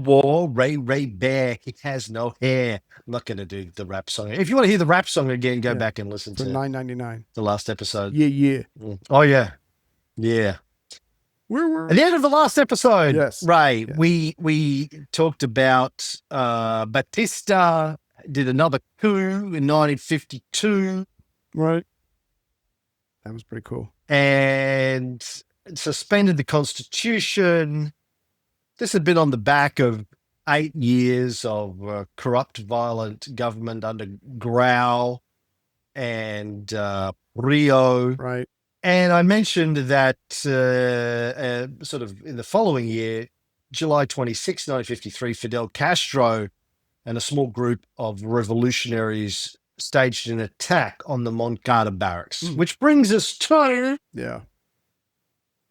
war, Ray Ray Bear, he has no hair. I'm not going to do the rap song. If you want to hear the rap song again, go back and listen for to $9.99. the last episode. Yeah. Oh, yeah. Yeah. At the end of the last episode, Yes. Ray, we talked about Batista did another coup in 1952. Right. That was pretty cool. And suspended the Constitution. This had been on the back of 8 years of corrupt, violent government under Grau and Rio. Right. And I mentioned that sort of in the following year, July 26, 1953, Fidel Castro and a small group of revolutionaries staged an attack on the Moncada barracks, which brings us to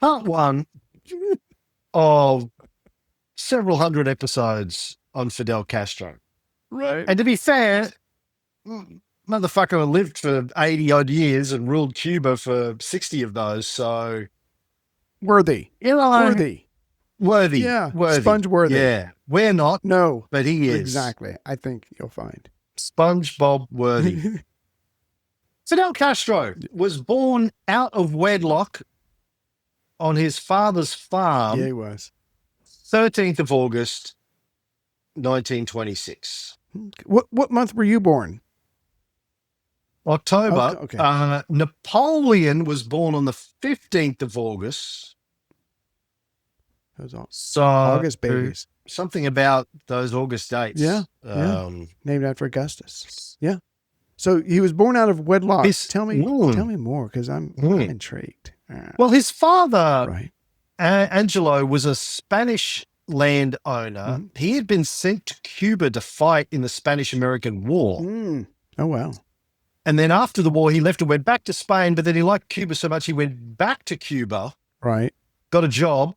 part one of several hundred episodes on Fidel Castro. Right. And to be fair, motherfucker lived for 80 odd years and ruled Cuba for 60 of those. So worthy. Worthy. Yeah. Worthy. Sponge worthy. Yeah. We're not. No. But he is. Exactly. I think you'll find. SpongeBob worthy. Fidel Castro was born out of wedlock on his father's farm. Yeah, he was. 13th of August, 1926. What month were you born? October. Okay. Napoleon was born on the 15th of August. Those all So August babies. Something about those August dates. Yeah. Named after Augustus. Yeah. So he was born out of wedlock. Tell me more, because I'm intrigued. Well, his father, Angelo, was a Spanish landowner. He had been sent to Cuba to fight in the Spanish-American War. Oh, wow. And then after the war, he left and went back to Spain, but then he liked Cuba so much, he went back to Cuba. Right. Got a job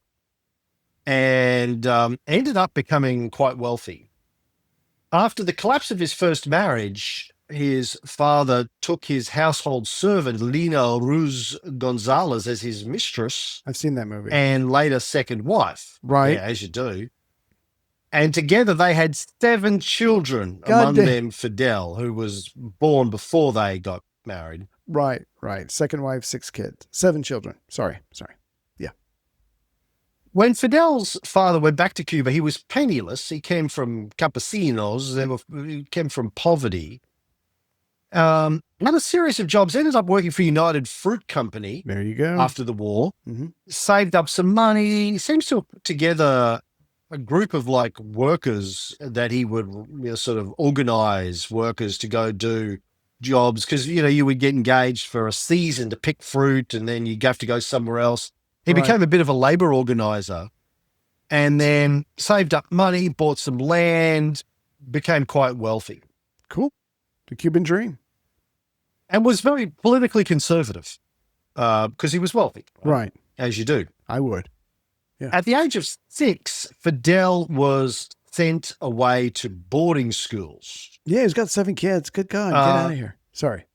and ended up becoming quite wealthy. After the collapse of his first marriage, his father took his household servant, Lina Ruz Gonzalez, as his mistress. I've seen that movie. And later second wife. Right. Yeah, as you do. And together they had 7 children, among them Fidel, who was born before they got married. Right. Second wife, 6 kids, 7 children. Sorry. Yeah. When Fidel's father went back to Cuba, he was penniless. He came from campesinos. He came from poverty. Had a series of jobs, ended up working for United Fruit Company. There you go. After the war. Saved up some money. He seems to have put together a group of like workers that he would sort of organize workers to go do jobs, because you would get engaged for a season to pick fruit and then you'd have to go somewhere else. He became a bit of a labor organizer and then saved up money, bought some land, became quite wealthy. Cool. The Cuban dream. And was very politically conservative because he was wealthy. Right. As you do. I would. Yeah. At the age of 6, Fidel was sent away to boarding schools. Yeah, he's got 7 kids. Good God. Get out of here. Sorry.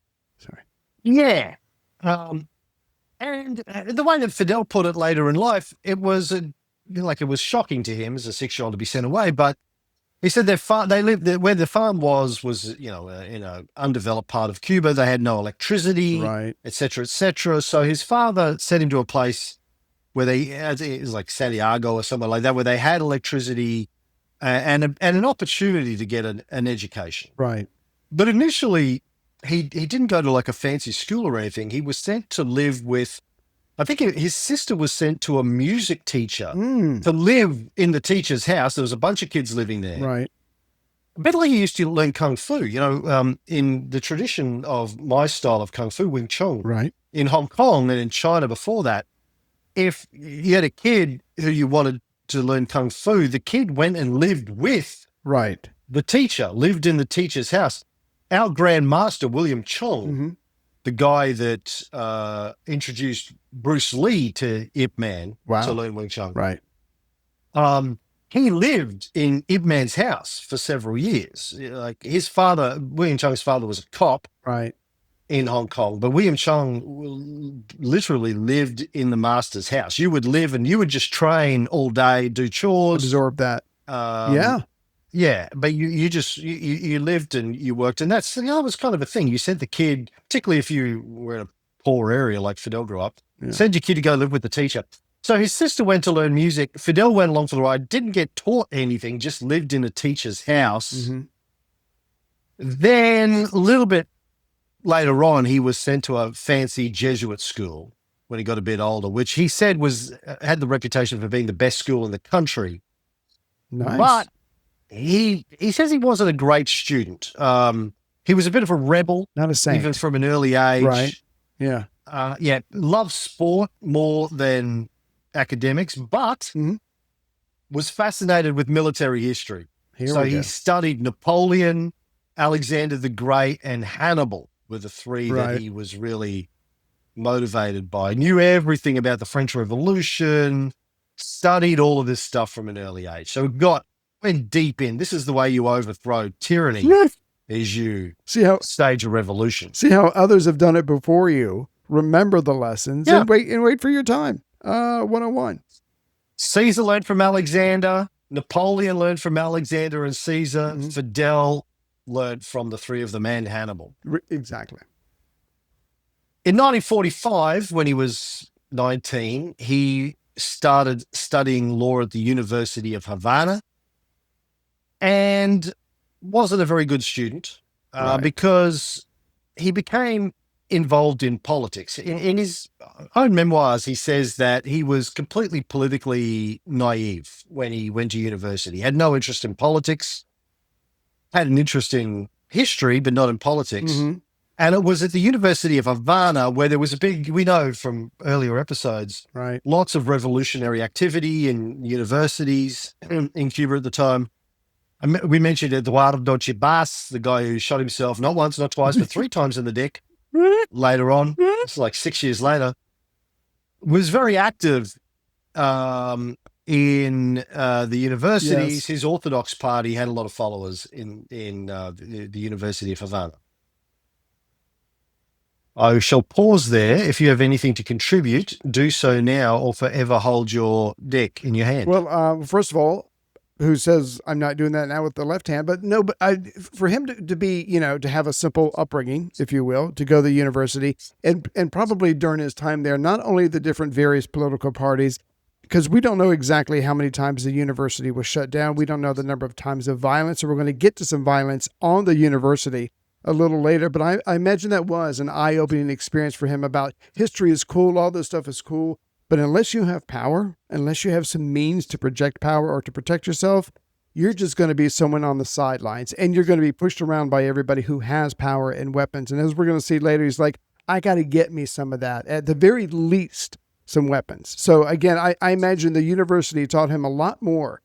Yeah. And the way that Fidel put it later in life, it was it was shocking to him as a 6-year-old to be sent away. But he said they lived where the farm was in an undeveloped part of Cuba. They had no electricity, right, et cetera, et cetera. So his father sent him to a place where it was like Santiago or somewhere like that, where they had electricity and an opportunity to get an education. Right. But initially, he didn't go to like a fancy school or anything. He was sent to live with, I think his sister was sent to a music teacher to live in the teacher's house. There was a bunch of kids living there. Right. A bit like he used to learn Kung Fu, in the tradition of my style of Kung Fu, Wing Chun. Right. In Hong Kong and in China before that, if you had a kid who you wanted to learn Kung Fu, the kid went and lived with the teacher, lived in the teacher's house. Our Grand Master, William Chong, the guy that introduced Bruce Lee to Ip Man to learn Wing Chun. Right. He lived in Ip Man's house for several years. Like his father, William Chung's father was a cop. Right. In Hong Kong, but William Chung literally lived in the master's house. You would live and you would just train all day, do chores, absorb that, Yeah, but you lived and you worked, and that was kind of a thing. You sent the kid, particularly if you were in a poor area like Fidel grew up, send your kid to go live with the teacher. So his sister went to learn music. Fidel went along for the ride, didn't get taught anything, just lived in a teacher's house. Mm-hmm. Then a little bit later on, he was sent to a fancy Jesuit school when he got a bit older, which he said had the reputation for being the best school in the country. Nice. But he says he wasn't a great student. He was a bit of a rebel. Not a saint. Even from an early age. Right. Yeah. Loved sport more than academics, but was fascinated with military history. He studied Napoleon, Alexander the Great, and Hannibal were the three that he was really motivated by. Knew everything about the French Revolution, studied all of this stuff from an early age. So went deep in. This is the way you overthrow tyranny, is you stage a revolution. See how others have done it before you. Remember the lessons and wait for your time. 101. Caesar learned from Alexander. Napoleon learned from Alexander and Caesar. Fidel learned from the three of them and Hannibal. Exactly. In 1945, when he was 19, he started studying law at the University of Havana and wasn't a very good student because he became involved in politics. In his own memoirs, he says that he was completely politically naive when he went to university. He had no interest in politics, had an interest in history, but not in politics. And it was at the University of Havana where there was we know from earlier episodes, lots of revolutionary activity in universities in Cuba at the time. We mentioned Eduardo Chibas, the guy who shot himself not once, not twice, but 3 times in the dick. Later on, it's like 6 years later, was very active in the universities. Yes. His Orthodox party had a lot of followers in the University of Havana. I shall pause there. If you have anything to contribute, do so now or forever hold your dick in your hand. Well, first of all, who says I'm not doing that now with the left hand, but no, but for him to be, to have a simple upbringing, if you will, to go to the university and probably during his time there, not only the different various political parties, because we don't know exactly how many times the university was shut down. We don't know the number of times of violence. So we're going to get to some violence on the university a little later, but I imagine that was an eye-opening experience for him about history is cool. All this stuff is cool. But unless you have power, unless you have some means to project power or to protect yourself, you're just going to be someone on the sidelines and you're going to be pushed around by everybody who has power and weapons. And as we're going to see later, he's like, I got to get me some of that. At the very least, some weapons. So again, I imagine the university taught him a lot more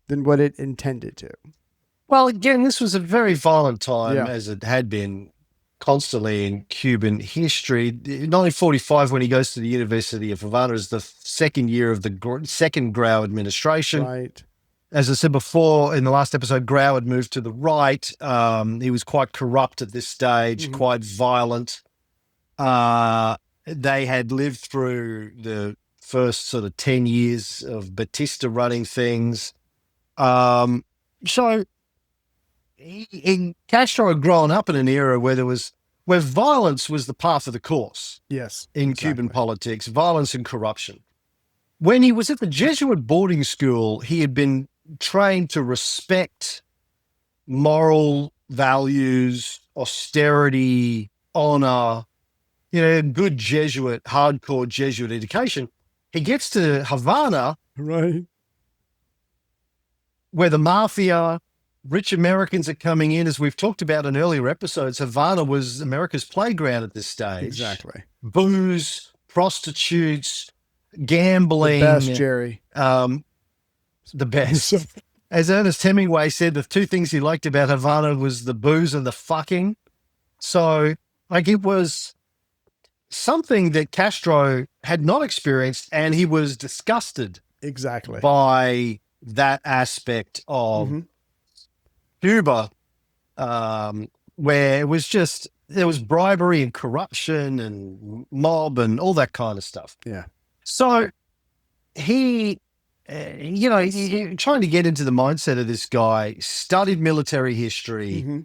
than what it intended to. Well, again, this was a very violent time as it had been constantly in Cuban history. In 1945, when he goes to the University of Havana, is the second year of the second Grau administration. Right. As I said before, in the last episode, Grau had moved to the right. He was quite corrupt at this stage, quite violent. They had lived through the first sort of 10 years of Batista running things. So Castro had grown up in an era where violence was the path of the course. Yes, in Cuban politics, violence and corruption. When he was at the Jesuit boarding school, he had been trained to respect moral values, austerity, honor, good Jesuit, hardcore Jesuit education. He gets to Havana, right, where the mafia, rich Americans are coming in. As we've talked about in earlier episodes, Havana was America's playground at this stage. Exactly. Booze, prostitutes, gambling. The best, Jerry. The best. As Ernest Hemingway said, the 2 things he liked about Havana was the booze and the fucking. So, it was something that Castro had not experienced, and he was disgusted by that aspect of Cuba, where it was just, there was bribery and corruption and mob and all that kind of stuff. Yeah. So he trying to get into the mindset of this guy, studied military history, Mm-hmm.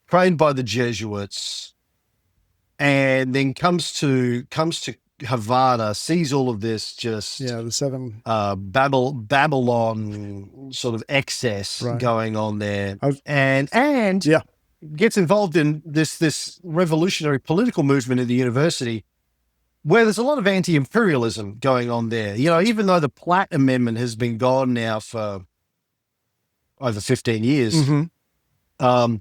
trained by the Jesuits, and then comes to Havana, sees all of this just Yeah, the seven. Babylon sort of excess Right. going on there, I was- and Yeah. gets involved in this revolutionary political movement at the university, where there's a lot of anti-imperialism going on there. Even though the Platt Amendment has been gone now for over 15 years, Mm-hmm.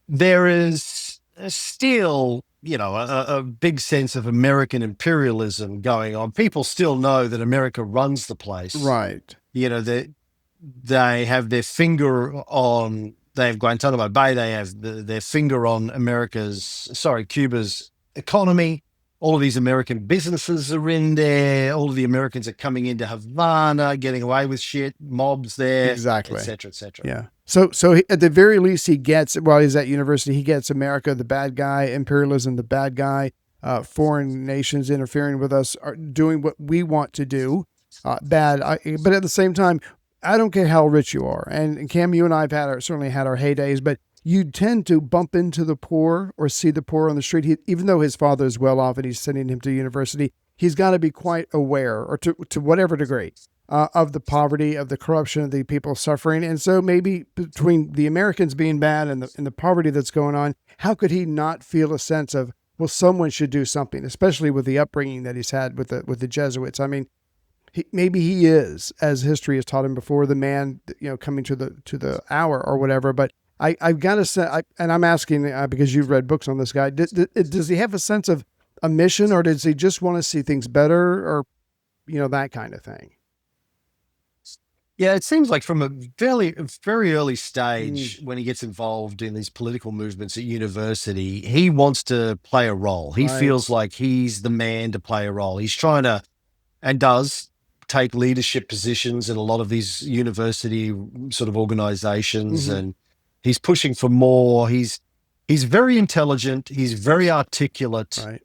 there is still, a big sense of American imperialism going on. People still know that America runs the place. Right. They have their finger on, they have Guantanamo Bay, they have their finger on Cuba's economy. All of these American businesses are in there. All of the Americans are coming into Havana, getting away with shit, mobs there, Exactly. et cetera, et cetera. Yeah. So at the very least, he gets, while he's at university, he gets America, the bad guy, imperialism, the bad guy, foreign nations interfering with us, are doing what we want to do, bad. But at the same time, I don't care how rich you are. And Cam, you and I have certainly had our heydays, but you tend to bump into the poor or see the poor on the street. Even though his father is well off and he's sending him to university, he's got to be quite aware, or to whatever degree, of the poverty, of the corruption, of the people suffering. And so maybe between the Americans being bad and the poverty that's going on, how could he not feel a sense of, well, someone should do something, especially with the upbringing that he's had with the Jesuits? I mean, maybe he is, as history has taught him before, the man, coming to the hour or whatever. But I've got to say, and I'm asking because you've read books on this guy, does he have a sense of a mission, or does he just want to see things better, or, that kind of thing? Yeah, it seems like from a very early stage, when he gets involved in these political movements at university, he wants to play a role. He Right. feels like he's the man to play a role. He's trying to, and does, take leadership positions in a lot of these university sort of organizations, Mhm. and he's pushing for more. He's very intelligent. He's very articulate, Right.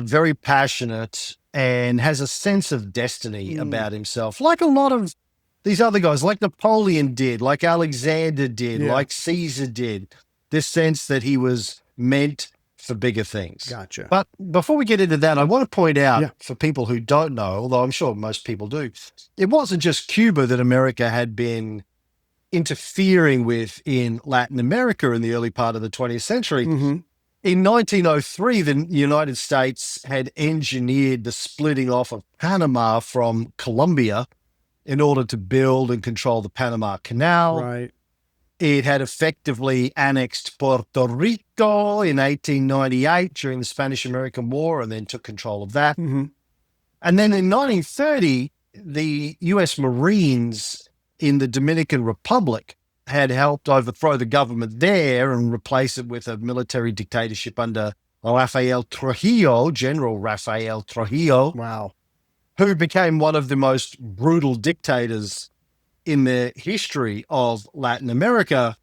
very passionate, and has a sense of destiny Mm. about himself, like a lot of these other guys, like Napoleon did, like Alexander did, Yeah. like Caesar did. This sense that he was meant for bigger things. Gotcha. But before we get into that, I want to point out, Yeah. for people who don't know, although I'm sure most people do, it wasn't just Cuba that America had been interfering with in Latin America in the early part of the 20th century. Mm-hmm. In 1903, the United States had engineered the splitting off of Panama from Colombia in order to build and control the Panama Canal. Right. It had effectively annexed Puerto Rico in 1898 during the Spanish-American War, and then took control of that. Mm-hmm. And then in 1930, the U.S. Marines in the Dominican Republic had helped overthrow the government there and replace it with a military dictatorship under General Rafael Trujillo, Wow. who became one of the most brutal dictators in the history of Latin America.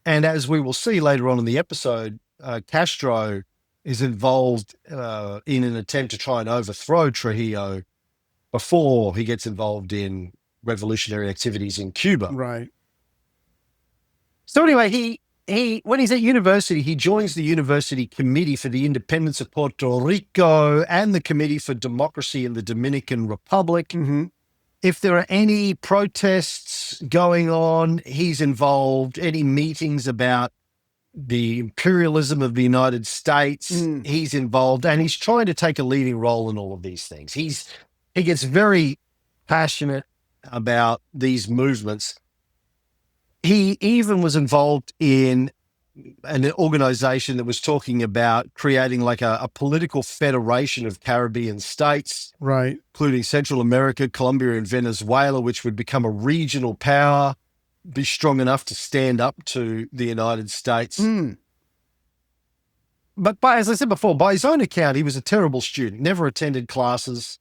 And as we will see later on in the episode, Castro is involved in an attempt to try and overthrow Trujillo before he gets involved in revolutionary activities in Cuba. Right. So anyway, he when he's at university, he joins the University Committee for the Independence of Puerto Rico and the Committee for Democracy in the Dominican Republic. Mm-hmm. If there are any protests going on, he's involved. Any meetings about the imperialism of the United States, he's involved, and he's trying to take a leading role in all of these things. He gets very passionate about these movements. He even was involved in an organization that was talking about creating like a political federation of Caribbean states, Right. including Central America, Colombia, and Venezuela, which would become a regional power, be strong enough to stand up to the United States. Mm. But as I said before, by his own account, he was a terrible student, never attended classes.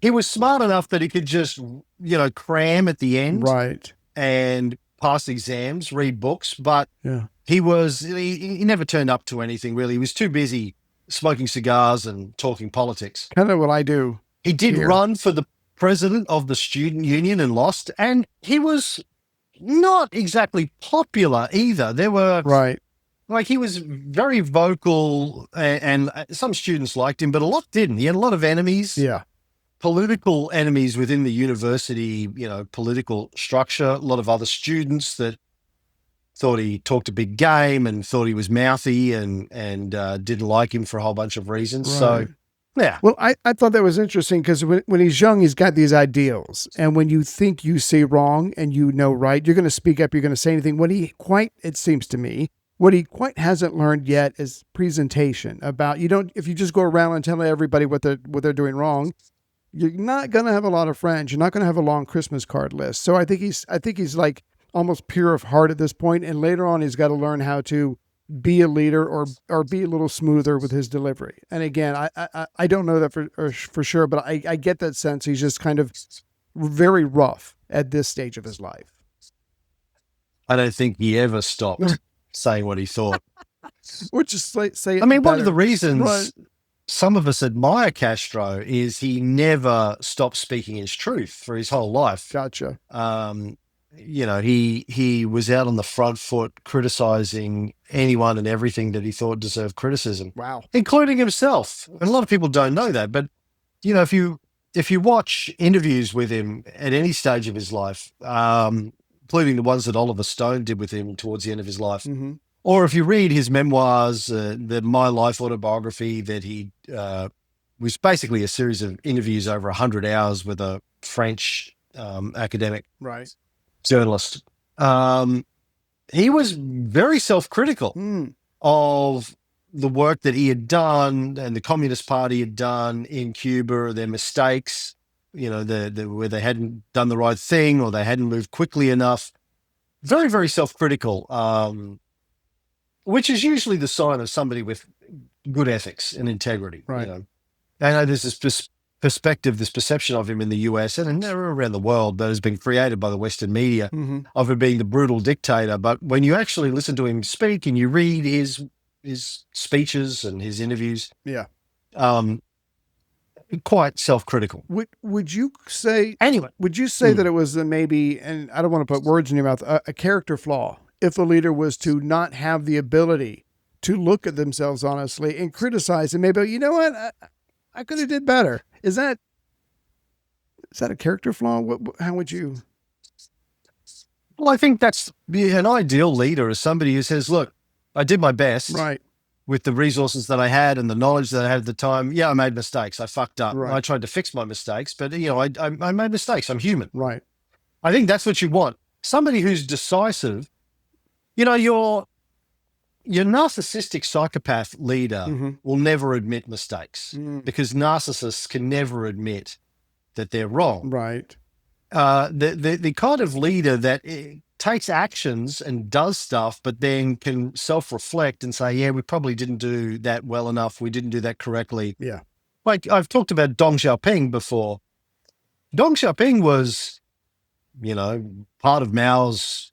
He was smart enough that he could just, cram at the end Right. and pass exams, read books, but Yeah. he never turned up to anything, really. He was too busy smoking cigars and talking politics. Kind of what I do. He did Here. run for the president of the student union and lost. And he was not exactly popular either. There were Right. like he was very vocal, and some students liked him, but a lot didn't. He had a lot of enemies, Yeah. political enemies within the university, political structure. A lot of other students that thought he talked a big game and thought he was mouthy and didn't like him for a whole bunch of reasons. Right. So, yeah. Well, I thought that was interesting because when he's young, he's got these ideals. And when you think you see wrong and you know right, you're going to speak up, you're going to say anything. It seems to me, what he quite hasn't learned yet is presentation about, if you just go around and tell everybody what they're doing wrong, you're not going to have a lot of friends. You're not going to have a long Christmas card list. So I think he's like almost pure of heart at this point. And later on, he's got to learn how to be a leader or be a little smoother with his delivery. And again, I don't know that for sure, but I get that sense he's just kind of very rough at this stage of his life. I don't think he ever stopped saying what he thought. Or just say it I mean, one better. of the reasons Right. some of us admire Castro is he never stopped speaking his truth for his whole life. Gotcha. He was out on the front foot criticizing anyone and everything that he thought deserved criticism, Wow. including himself. And a lot of people don't know that, but if you watch interviews with him at any stage of his life, including the ones that Oliver Stone did with him towards the end of his life, Mm-hmm. or if you read his memoirs, the My Life autobiography that he was basically a series of interviews over 100 hours with a French academic Right. journalist. He was very self-critical of the work that he had done and the Communist Party had done in Cuba, their mistakes, where they hadn't done the right thing or they hadn't moved quickly enough. Very, very self-critical, which is usually the sign of somebody with good ethics and integrity. Right. I know there's this perspective, this perception of him in the US and around the world that has been created by the Western media of him being the brutal dictator. But when you actually listen to him speak and you read his speeches and his interviews, Yeah. quite self-critical. Would you say Anyway, that it was maybe, and I don't want to put words in your mouth, a character flaw if a leader was to not have the ability to look at themselves honestly and criticize and maybe, you know what, I could have did better. Is that a character flaw? How would you? well, I think that's an ideal leader is somebody who says, look, I did my best. Right. With the resources that I had and the knowledge that I had at the time. Yeah, I made mistakes. I fucked up. Right. I tried to fix my mistakes, but I made mistakes. I'm human. Right. I think that's what you want. Somebody who's decisive. Your narcissistic psychopath leader will never admit mistakes because narcissists can never admit that they're wrong. Right. The kind of leader that takes actions and does stuff, but then can self-reflect and say, yeah, we probably didn't do that well enough. We didn't do that correctly. Yeah. Like I've talked about Deng Xiaoping before. Deng Xiaoping was, part of Mao's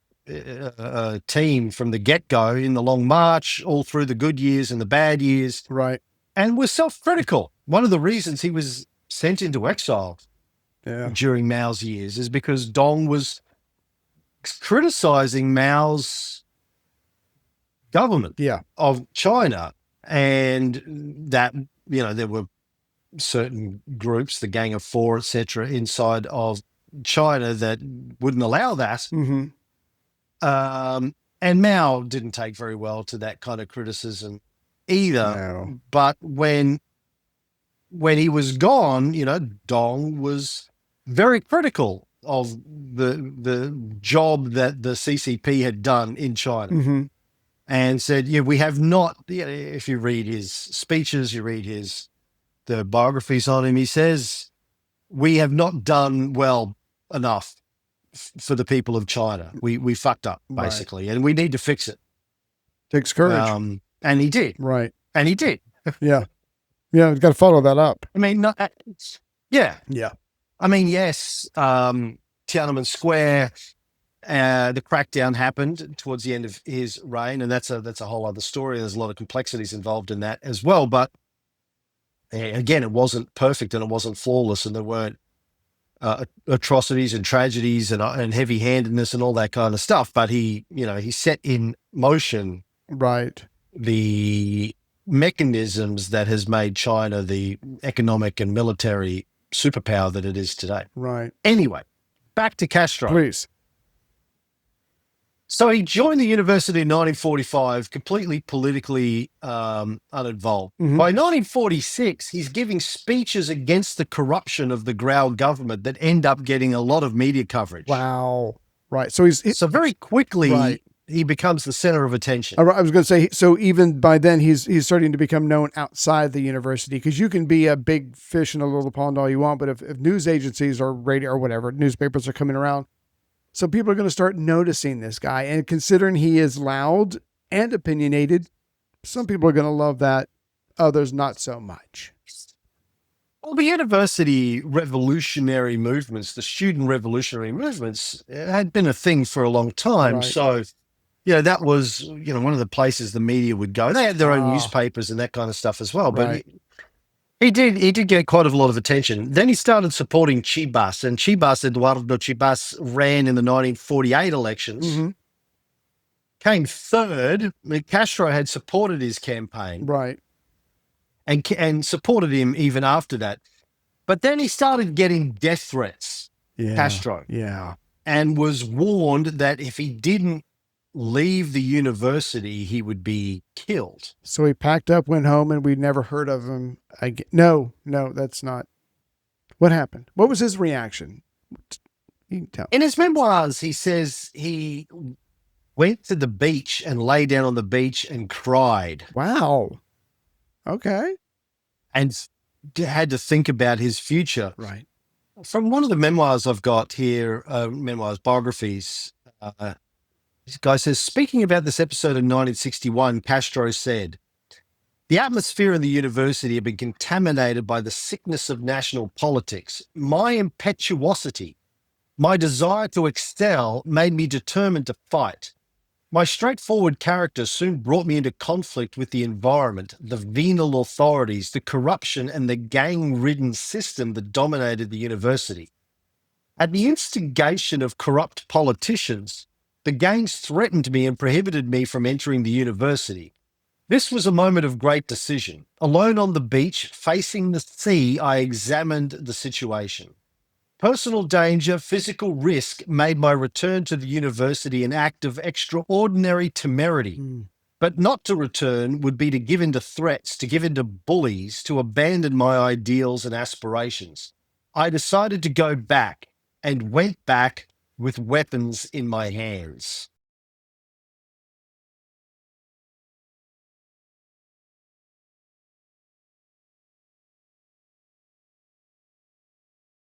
team from the get-go in the Long March, all through the good years and the bad years. Right. And was self-critical. One of the reasons he was sent into exile during Mao's years is because Deng was criticizing Mao's government of China, and that there were certain groups, the Gang of Four, etc., inside of China that wouldn't allow that. And Mao didn't take very well to that kind of criticism either. No. But when he was gone, Deng was very critical of the job that the CCP had done in China, and said, we have not. If you read his speeches, you read the biographies on him, he says we have not done well enough for the people of China. We fucked up basically, and we need to fix it. Takes courage, and he did. Right, and he did. Yeah, we've got to follow that up. I mean, yeah. I mean, yes, Tiananmen Square, the crackdown happened towards the end of his reign, and that's a whole other story. There's a lot of complexities involved in that as well. But again, it wasn't perfect and it wasn't flawless, and there weren't atrocities and tragedies and heavy-handedness and all that kind of stuff. But he set in motion Right. the mechanisms that has made China the economic and military superpower that it is today. Right. Anyway, back to Castro. Please. So he joined the university in 1945, completely politically uninvolved. Mhm. By 1946, he's giving speeches against the corruption of the Grau government that end up getting a lot of media coverage. Wow. Right. So So very quickly, Right. he becomes the center of attention. I was going to say, so even by then he's starting to become known outside the university, because you can be a big fish in a little pond all you want, but if news agencies or radio or whatever, newspapers are coming around, so people are going to start noticing this guy. And considering he is loud and opinionated, some people are going to love that. Others not so much. Well, the university revolutionary movements, the student revolutionary movements, had been a thing for a long time. Right. So, that was, one of the places the media would go. They had their own newspapers and that kind of stuff as well. But Right. he did get quite a lot of attention. Then he started supporting Chibas, and Eduardo Chibas, ran in the 1948 elections, Mhm. came third. I mean, Castro had supported his campaign. Right. And supported him even after that. But then he started getting death threats, Yeah. Castro, Yeah. and was warned that if he didn't leave the university, he would be killed. So he packed up, went home, and we never heard of him. No, that's not. What happened? What was his reaction? You can tell. In his memoirs, he says he went to the beach and lay down on the beach and cried. Wow. Okay. And had to think about his future. Right. From one of the memoirs I've got here, biographies, this guy says, speaking about this episode in 1961, Castro said, "The atmosphere in the university had been contaminated by the sickness of national politics. My impetuosity, my desire to excel made me determined to fight. My straightforward character soon brought me into conflict with the environment, the venal authorities, the corruption, and the gang-ridden system that dominated the university. At the instigation of corrupt politicians, the gangs threatened me and prohibited me from entering the university. This was a moment of great decision. Alone on the beach, facing the sea, I examined the situation. Personal danger, physical risk made my return to the university an act of extraordinary temerity. But not to return would be to give in to threats, to give in to bullies, to abandon my ideals and aspirations. I decided to go back and went back with weapons in my hands."